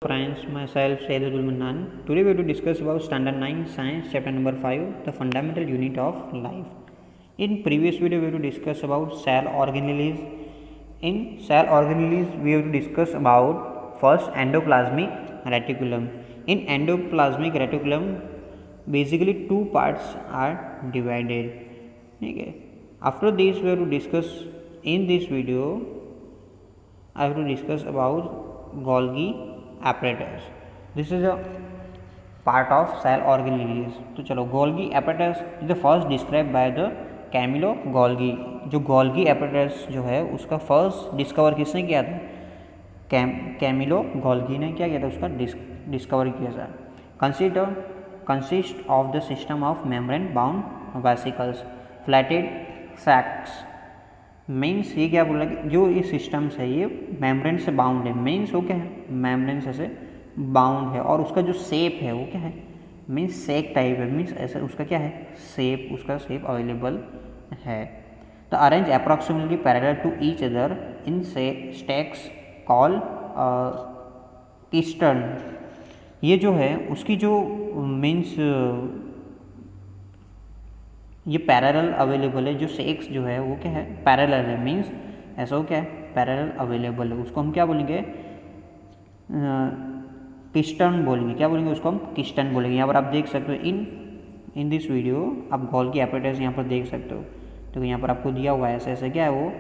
Friends, myself Sayyidul Mannan. Today we are to discuss about Standard 9 Science Chapter number 5, the fundamental unit of life. In previous video we have to discuss about cell organelles. In cell organelles we have to discuss about first endoplasmic reticulum. In endoplasmic reticulum basically two parts are divided. Okay. After this we have to discuss in this video I have to discuss about Golgi apparatus. This is a part of cell organelles. तो चलो Golgi apparatus is the first described by the Camillo Golgi. जो Golgi apparatus जो है उसका first discover किसने किया था? Camillo Golgi ने क्या किया था? उसका डिस्कवर किया था. Consist of the system of membrane bound vesicles flattened sacs. Means ये क्या बोल रहा है कि जो ये सिस्टम्स है ये मेम्ब्रेन से बाउंड है. मीन्स वो क्या है? मेम्ब्रेन से बाउंड है और उसका जो शेप है वो क्या है? मीन्स सेक टाइप है. मीन्स ऐसा उसका क्या है? शेप, उसका शेप अवेलेबल है. The arrange approximately parallel to each other in से स्टैक्स कॉल किस्टर्न. ये जो है उसकी जो मीन्स ये पैरेलल अवेलेबल है. जो सेक्स जो है वो क्या है? पैरेलल है. मीन्स ऐसा हो क्या है? पैरेलल अवेलेबल है. उसको हम क्या बोलेंगे? किस्टर्न बोलेंगे. क्या बोलेंगे? उसको हम किस्टर्न बोलेंगे. यहाँ पर आप देख सकते हो इन दिस वीडियो आप गोल्गी apparatus यहाँ पर देख सकते हो. तो यहाँ पर आपको दिया हुआ है ऐसे ऐसे क्या है वो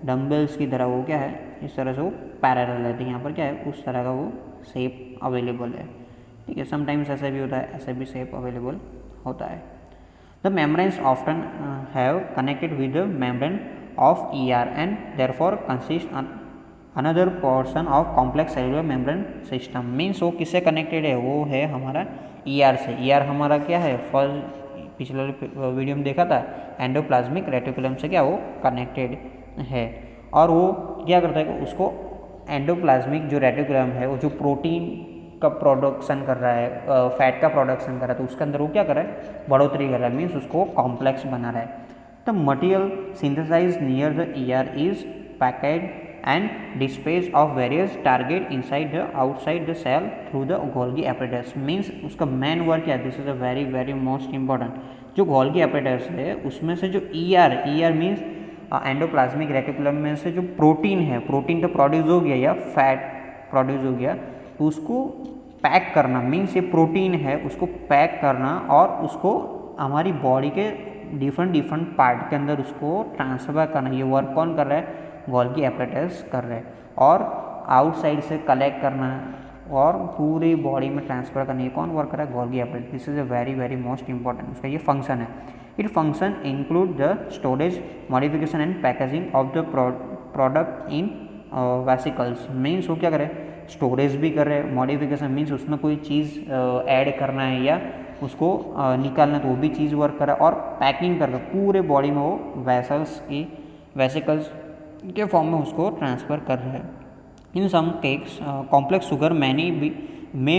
डम्बल्स की तरह वो क्या है इस तरह से वो पैरेलल है. तो यहाँ पर क्या है उस तरह का वो शेप अवेलेबल है. ठीक है. समटाइम्स ऐसा भी होता है, ऐसे भी शेप अवेलेबल होता है. The membranes often have connected with the membrane of ER and therefore consist another portion of complex cellular membrane system. Means वो किससे कनेक्टेड है? वो है हमारा ER से. ER हमारा क्या है? फर्स्ट पिछले वीडियो में देखा था एंडोप्लाज्मिक रेटिकुलम से क्या वो कनेक्टेड है. और वो क्या करता है कि उसको एंडोप्लाज्मिक जो रेटिकुलम है वो जो प्रोटीन का प्रोडक्शन कर रहा है, फैट का प्रोडक्शन कर रहा है, तो उसके अंदर वो क्या कर रहा है? बढ़ोतरी कर रहा है. मीन्स उसको कॉम्प्लेक्स बना रहा है. The material synthesize near the ER is packed and dispatched of various target inside the outside the cell through the Golgi apparatus. Means उसका मेन वर्क क्या है? This is a very very most important. जो Golgi apparatus है उसमें से जो ER means endoplasmic reticulum में से जो प्रोटीन है, प्रोटीन तो प्रोड्यूस हो गया या फैट प्रोड्यूस हो गया, तो उसको पैक करना. मीन्स ये प्रोटीन है उसको पैक करना और उसको हमारी बॉडी के डिफरेंट पार्ट के अंदर उसको ट्रांसफ़र करना. ये वर्क कौन कर रहा है? गोल्गी apparatus कर रहा है. और आउटसाइड से कलेक्ट करना और पूरी बॉडी में ट्रांसफ़र करना, ये कौन वर्क कर रहा है? Golgi apparatus. This is a very very most important. उसका ये फंक्शन है. It function include the storage, modification and packaging of the product in vesicles. Means वो क्या करे? स्टोरेज भी कर रहे हैं. मॉडिफिकेशन मीन्स उसमें कोई चीज़ ऐड करना है या उसको निकालना है तो वो भी चीज़ वर्क कर रहा है. और पैकिंग कर रहा है पूरे बॉडी में वो वेसिकल्स के फॉर्म में उसको ट्रांसफ़र कर रहा है. In some cases complex sugar may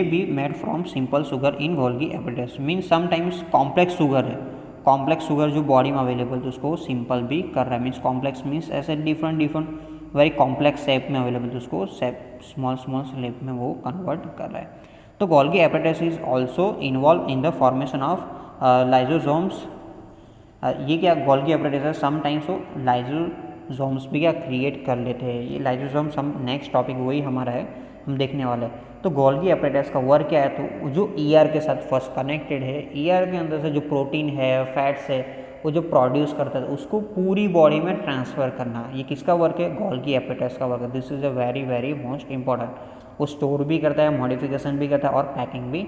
be made from simple sugar in Golgi apparatus. Means sometimes complex sugar है. कॉम्प्लेक्स शुगर जो बॉडी में अवेलेबल तो उसको सिंपल भी कर रहा है. मीन्स कॉम्प्लेक्स मीन्स ऐसे डिफरेंट वेरी कॉम्प्लेक्स शेप में अवेलेबल तो उसको स्मॉल शेप में वो कन्वर्ट कर रहा है. तो Golgi apparatus is also involve in the formation of lysosomes. ये क्या गोल्गी apparatus है? समटाइम्स वो लाइजोसोम्स भी क्या क्रिएट कर लेते हैं. ये लाइजोसोम्स हम नेक्स्ट टॉपिक वही हमारा है हम देखने वाले हैं. तो गोल्गी apparatus का वर्क क्या है? तो जो ER के साथ फर्स्ट कनेक्टेड है, ER के अंदर से जो प्रोटीन है, फैट्स है, वो जो प्रोड्यूस करता है उसको पूरी बॉडी में ट्रांसफ़र करना. ये किसका वर्क है? गोल्गी apparatus का वर्क है. This is a very very most important. वो स्टोर भी करता है, मॉडिफिकेशन भी करता है और पैकिंग भी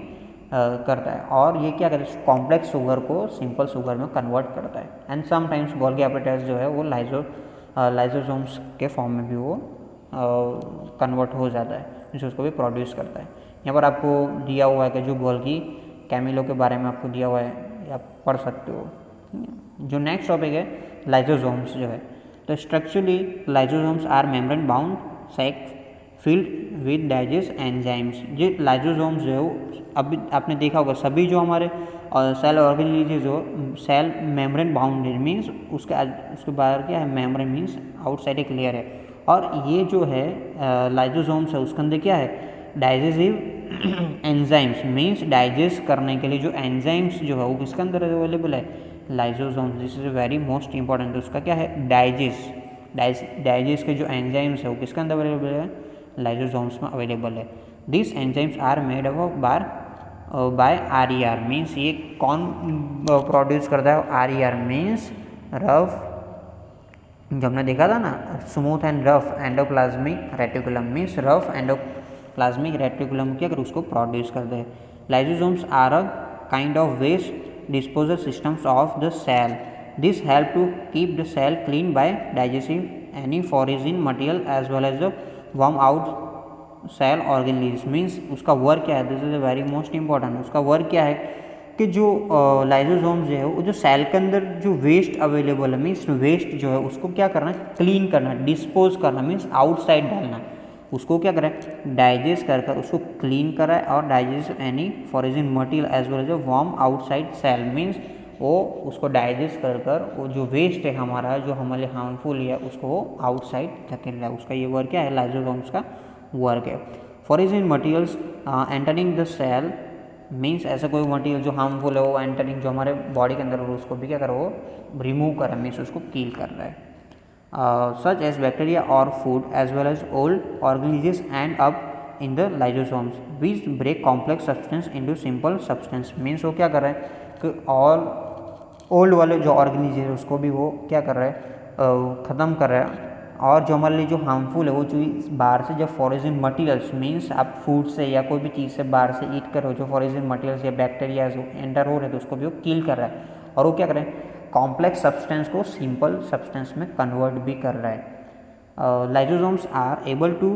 करता है. और ये क्या करता है? कॉम्प्लेक्स शुगर को सिंपल शुगर में कन्वर्ट करता है. एंड समटाइम्स गोल्गी apparatus जो है वो लाइजोसोम्स के फॉर्म में भी वो कन्वर्ट हो जाता है, जिससे उसको भी प्रोड्यूस करता है. यहाँ पर आपको दिया हुआ है कि जो गोल्गी कैमिलो के बारे में आपको दिया हुआ है आप पढ़ सकते हो. जो नेक्स्ट टॉपिक है लाइजोसोम्स जो है. तो structurally lysosomes are membrane bound sac filled with digest enzymes. जो लाइजोसोम्स जो है वो अभी आपने देखा होगा सभी जो हमारे सेल ऑर्गेनेलिज जो सेल मेम्ब्रेन बाउंडेड मीन्स उसके बाहर क्या है? मेम्ब्रेन मीन्स आउटसाइड एक लेयर है. और ये जो है लाइजोसोम्स है उसके अंदर क्या है? डाइजेसिव एंजाइम्स मीन्स डाइजेस्ट करने के लिए जो एंजाइम्स जो है वो किसके अंदर अवेलेबल है, lysosomes. This is very most important. उसका क्या है, डाइजेस्ट के जो एंजाइम्स है वो किसके अंदर अवेलेबल है, लाइसोसोम्स में अवेलेबल है। This enzymes are made up by RER means ये कौन प्रोड्यूस करता है, RER मीन्स रफ, जो हमने देखा था ना smooth and rough endoplasmic reticulum means rough endoplasmic reticulum क्या कर उसको प्रोड्यूस करते हैं। Lysosomes are a kind of waste disposal systems of the cell. This help to keep the cell clean by digestive any foreign material as well as the worm out cell organelles means उसका work क्या है, this is a very most important. उसका work क्या है कि जो lysosomes जो है वो जो सेल के अंदर जो वेस्ट अवेलेबल है मीन्स वेस्ट जो है उसको क्या करना है, क्लीन करना, डिस्पोज करना मीन्स आउटसाइड डालना, उसको क्या करें, डाइजेस्ट कर कर उसको क्लीन कराए और digest any foreign material as well as warm outside cell means वो उसको डाइजेस्ट कर कर वो जो वेस्ट है हमारा जो हमारे हार्मफुल है उसको वो आउटसाइड धकेल रहा है। उसका ये वर्क क्या है, लाइसोसोम्स का वर्क है। Foreign materials entering the cell means ऐसा कोई मटेरियल जो हार्मफुल है वो एंटरिंग जो हमारे बॉडी के अंदर उसको भी क्या कर रहा है, वो रिमूव कर रहा है मीन्स उसको किल कर रहा है। सच एज बैक्टीरिया और food as well as old organisms end up in the lysosomes which break complex substance into simple substance means वो क्या कर रहा है कि और ओल्ड वाले जो ऑर्गेनिजेस उसको भी वो क्या कर रहा है, ख़त्म कर रहा है। और जो हमारे लिए जो हार्मफुल है वो जो बाहर से जब फॉरेन मटेरियल्स मीन्स आप फूड से या कोई भी चीज़ से बाहर से ईट करो जो फॉरेन मटेरियल्स या बैक्टीरिया जो एंटर हो रहे हैं तो उसको भी वो किल कर रहा है और वो क्या कर रहे हैं, कॉम्प्लेक्स सब्सटेंस को सिंपल सब्सटेंस में कन्वर्ट भी कर रहा है। Lysosomes are able to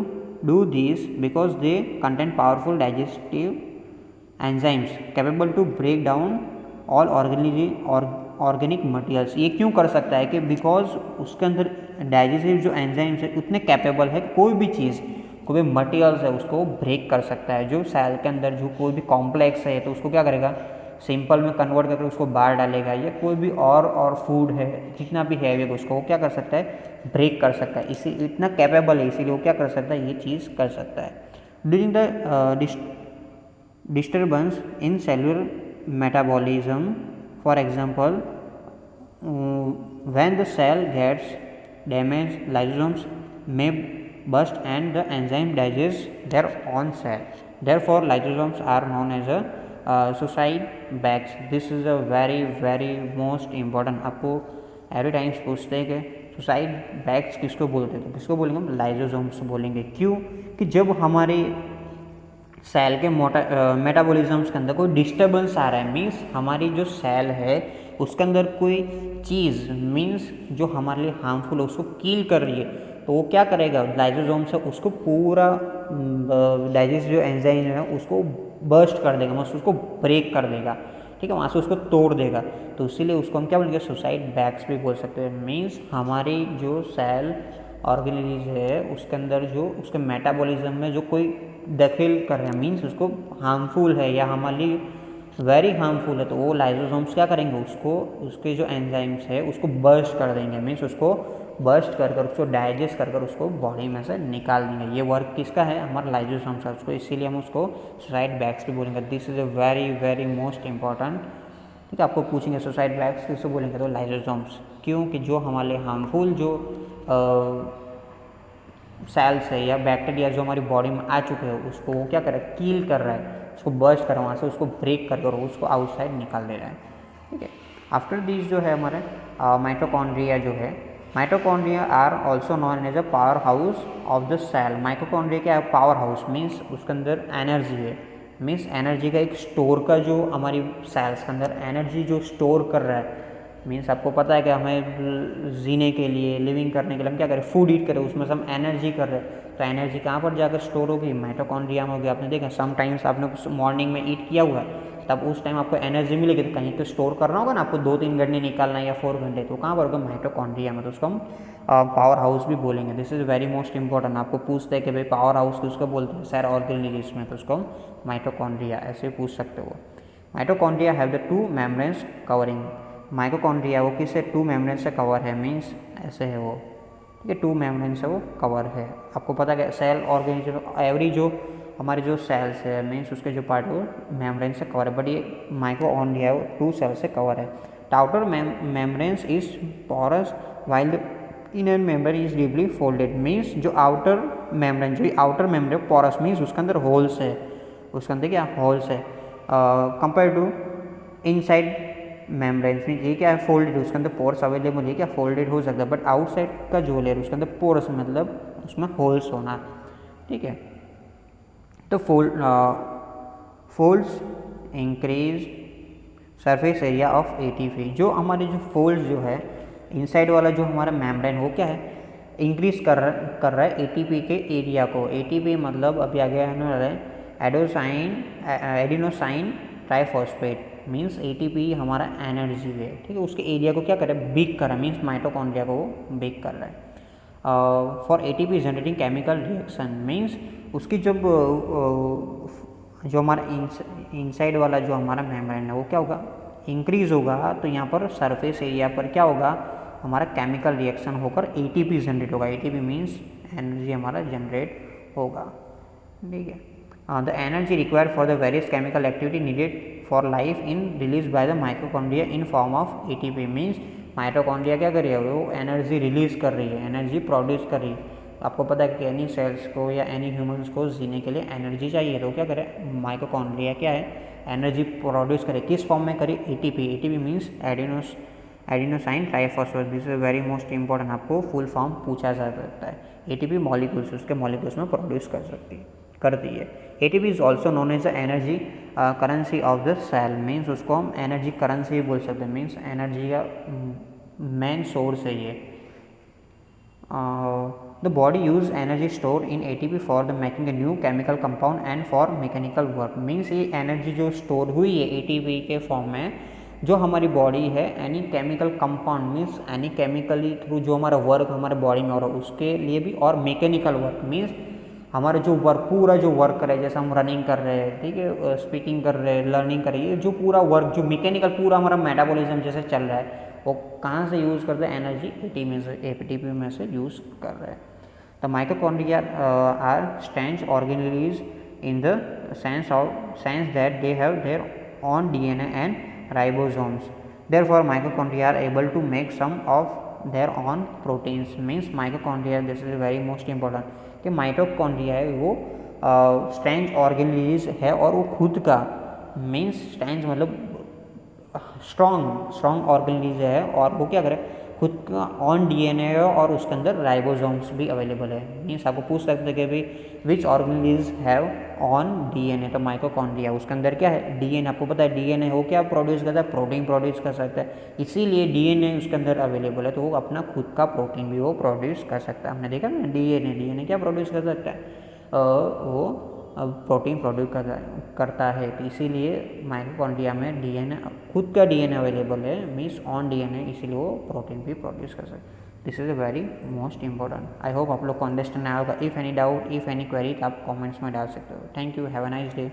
do this because they contain powerful digestive enzymes capable to break down all organic materials. ये क्यों कर सकता है कि बिकॉज उसके अंदर डाइजेस्टिव जो एंजाइम्स है उतने कैपेबल है कोई भी चीज़ कोई भी मटेरियल्स है उसको ब्रेक कर सकता है। जो सेल के अंदर जो कोई भी कॉम्प्लेक्स है तो उसको क्या करेगा, सिंपल में कन्वर्ट करके उसको बाहर डालेगा, या कोई भी और फूड है जितना भी है उसको वो क्या कर सकता है, ब्रेक कर सकता है। इसी इतना कैपेबल है इसीलिए वो क्या कर सकता है, ये चीज़ कर सकता है। During the disturbance in cellular metabolism, for example, when the cell gets damaged, lysosomes may burst and the enzyme digests their own cell. Therefore lysosomes are known as a suicide bags. This is a very most important। आपको every times पूछते हैं कि suicide bags किसको बोलते हैं, तो किसको बोलेंगे हम, लाइसोसोम्स बोलेंगे। क्यों कि जब हमारे सेल के मेटाबॉलिज्म्स के अंदर कोई डिस्टर्बेंस आ रहा है मीन्स हमारी जो सेल है उसके अंदर कोई चीज़ मीन्स जो हमारे लिए हार्मफुल है उसको किल कर रही है तो वो क्या करेगा, लाइसोसोम से उसको पूरा डाइजेस्टिव जो एंजाइम है उसको बर्स्ट कर देगा, मतलब उसको ब्रेक कर देगा, ठीक है, वहाँ से उसको तोड़ देगा। तो इसीलिए उसको हम क्या बोलेंगे, सुसाइड बैग्स भी बोल सकते हैं। मीन्स हमारी जो सेल ऑर्गेनिज है उसके अंदर जो उसके मेटाबॉलिज्म में जो कोई दखल कर रहे हैं मीन्स उसको हार्मफुल है या हमारे लिए वेरी हार्मफुल है तो वो लाइसोसोम्स क्या करेंगे, उसको उसके जो एंजाइम्स है उसको बर्स्ट कर देंगे, मीन्स उसको बर्स्ट कर कर उसको डाइजेस्ट कर कर उसको बॉडी में से निकाल देंगे। ये वर्क किसका है, हमारा लाइसोसोम्स है, उसको इसीलिए हम उसको सुसाइड बैग्स भी बोलेंगे। This is a very most important, ठीक है। आपको पूछेंगे सुसाइड बैग्स किसको बोलेंगे, तो लाइसोसोम्स। क्यों कि जो हमारे हार्मफुल जो सेल्स है या बैक्टीरिया जो हमारी बॉडी में आ चुके हैं उसको वो क्या कर रहा है, कील कर रहा है, उसको बर्स्ट कर रहा है, वहाँ से उसको ब्रेक कर कर उसको आउटसाइड निकाल दे रहा है, ठीक है। आफ्टर दिस जो है हमारे माइटोकॉन्ड्रिया जो है, mitochondria are also known as a power house of the cell. Mitochondria क्या है, पावर हाउस मीन्स उसके अंदर एनर्जी है, मीन्स एनर्जी का एक स्टोर का जो हमारी सेल्स के अंदर एनर्जी जो स्टोर कर रहा है, मीन्स आपको पता है कि हमें जीने के लिए लिविंग करने के लिए हम क्या करें, फूड ईट करें, उसमें से हम एनर्जी कर रहे हैं, तो एनर्जी कहाँ पर जाकर स्टोर होगी, माइटोकॉन्ड्रिया में होगी। आपने देखा समटाइम्स आपने मॉर्निंग में ईट किया हुआ है तब उस टाइम आपको एनर्जी मिलेगी तो कहीं तो स्टोर करना होगा ना, आपको 2-3 घंटे निकालना है या 4 घंटे, तो कहाँ पर होगा, माइटोकॉन्ड्रिया में, तो उसको हम पावर हाउस भी बोलेंगे। This is very most important. आपको पूछते हैं कि भाई पावर हाउस किसको बोलते हैं, सर ऑर्गेनिज में, तो उसको हम माइटोकॉन्ड्रिया ऐसे पूछ सकते हो। Mitochondria have the 2 membranes covering. Mitochondria वो किससे 2 मेम्ब्रेन से कवर है, मीन्स ऐसे है वो, ठीक है, 2 मेम्ब्रेन से वो कवर है। आपको पता है सेल ऑर्गेनिज्म एवरी जो हमारे जो सेल्स है मीन्स उसके जो पार्ट वो मेम्ब्रेन से कवर है, बट ये माइटोकॉन्ड्रिया वो 2 सेल से कवर है। The outer membranes is porous while the inner membrane is deeply folded. Means जो आउटर मेम्ब्रेन, जो आउटर मेम्ब्रेन पोरस मीन्स उसके अंदर होल्स है, उसके अंदर क्या होल्स है compare to inside membranes. Mean ये क्या है फोल्डेड, उसके अंदर पोर्स अवेलेबल है, क्या फोल्डेड हो सकता है, बट आउटसाइड का जो लेयर उसके अंदर पोर्स मतलब उसमें होल्स होना, ठीक है। तो folds increase surface area of ATP. जो हमारे जो फोल्ड्स जो है इनसाइड वाला जो हमारा मेम्ब्रेन वो क्या है इंक्रीज कर रहा है एटीपी के एरिया को। एटीपी मतलब अभी आगे आने वाला है एडिनोसाइन ट्राइफॉस्फेट। मीन्स एटीपी हमारा एनर्जी है, ठीक है, उसके एरिया को क्या कर रहा है बिग कर रहा है, मीन्स माइटोकॉन्ड्रिया को बिग कर रहा है। For ATP generating chemical reaction means उसकी जब जो हमारा इनसाइड वाला जो हमारा मेम्ब्रेन है वो क्या होगा इंक्रीज होगा, तो यहाँ पर सरफेस एरिया पर क्या होगा हमारा केमिकल रिएक्शन होकर एटीपी जनरेट होगा। एटीपी मीन्स एनर्जी हमारा जनरेट होगा, ठीक है। The energy required for the various chemical activity needed for life in release by the mitochondria in form of ATP. Means mitochondria क्या कर रही है वो एनर्जी रिलीज कर रही है, एनर्जी प्रोड्यूस कर रही है। आपको पता है कि एनी सेल्स को या एनी ह्यूमंस को जीने के लिए एनर्जी चाहिए, तो क्या करे माइटोकॉन्ड्रिया क्या है एनर्जी प्रोड्यूस करे, किस फॉर्म में करे ATP. ATP means adenosine triphosphate. This is very most important, आपको फुल फॉर्म पूछा जा सकता है। एटीपी मॉलिक्यूल्स उसके मॉलिक्यूल्स में प्रोड्यूस करती है। ATP is also known as the energy currency of the cell. Means उसको हम एनर्जी करेंसी भी बोल सकते हैं, मीन्स एनर्जी का मेन सोर्स है ये। The body use energy stored in ATP for the making a new chemical compound and for mechanical work। Means ये एनर्जी जो स्टोर हुई है ATP के फॉर्म में, जो हमारी बॉडी है any chemical compound means any chemically through जो हमारा वर्क हमारे बॉडी में हो रहा है उसके लिए भी, और मैकेनिकल वर्क मीन्स हमारे जो वर्क पूरा जो वर्क कर रहे हैं, जैसे हम रनिंग कर रहे हैं, ठीक है, स्पीकिंग कर रहे हैं, लर्निंग कर रही है, जो पूरा वर्क जो मैकेनिकल पूरा हमारा मेटाबॉलिज्म जैसे चल रहा है वो कहाँ से यूज़ करते हैं एनर्जी एटीपी में से यूज़ कर रहे हैं। The mitochondria are strange organelles in the sense that they have their own DNA and ribosomes. Therefore, mitochondria are able to make some of their own proteins. Means mitochondria, this is very most important कि mitochondria है वो strange organelles है और वो खुद का means strange मतलब strong organelles है, और वो क्या करे खुद का ऑन डीएनए है और उसके अंदर राइबोसोम्स भी अवेलेबल है। मीन्स आपको पूछ सकते हैं कि भाई विच ऑर्गेनेलीज हैव ऑन डीएनए, तो माइटोकॉन्ड्रिया उसके अंदर क्या है डीएनए। आपको पता है डीएनए वो क्या प्रोड्यूस करता है प्रोटीन प्रोड्यूस कर सकता है, इसीलिए डीएनए उसके अंदर अवेलेबल है, तो वो अपना खुद का प्रोटीन भी वो प्रोड्यूस कर सकता है। हमने देखा ना डीएनए क्या प्रोड्यूस कर सकता है वो प्रोटीन प्रोड्यूस करता है, तो इसीलिए माइटोकॉन्ड्रिया में डीएनए खुद का डीएनए अवेलेबल है, मीन्स ऑन डीएनए, इसीलिए वो प्रोटीन भी प्रोड्यूस कर सकते हैं। This is a very most important. I hope आप लोग को अंडरस्टैंड आया होगा। If any doubt if any query आप कमेंट्स में डाल सकते हो। Thank you, have a nice day.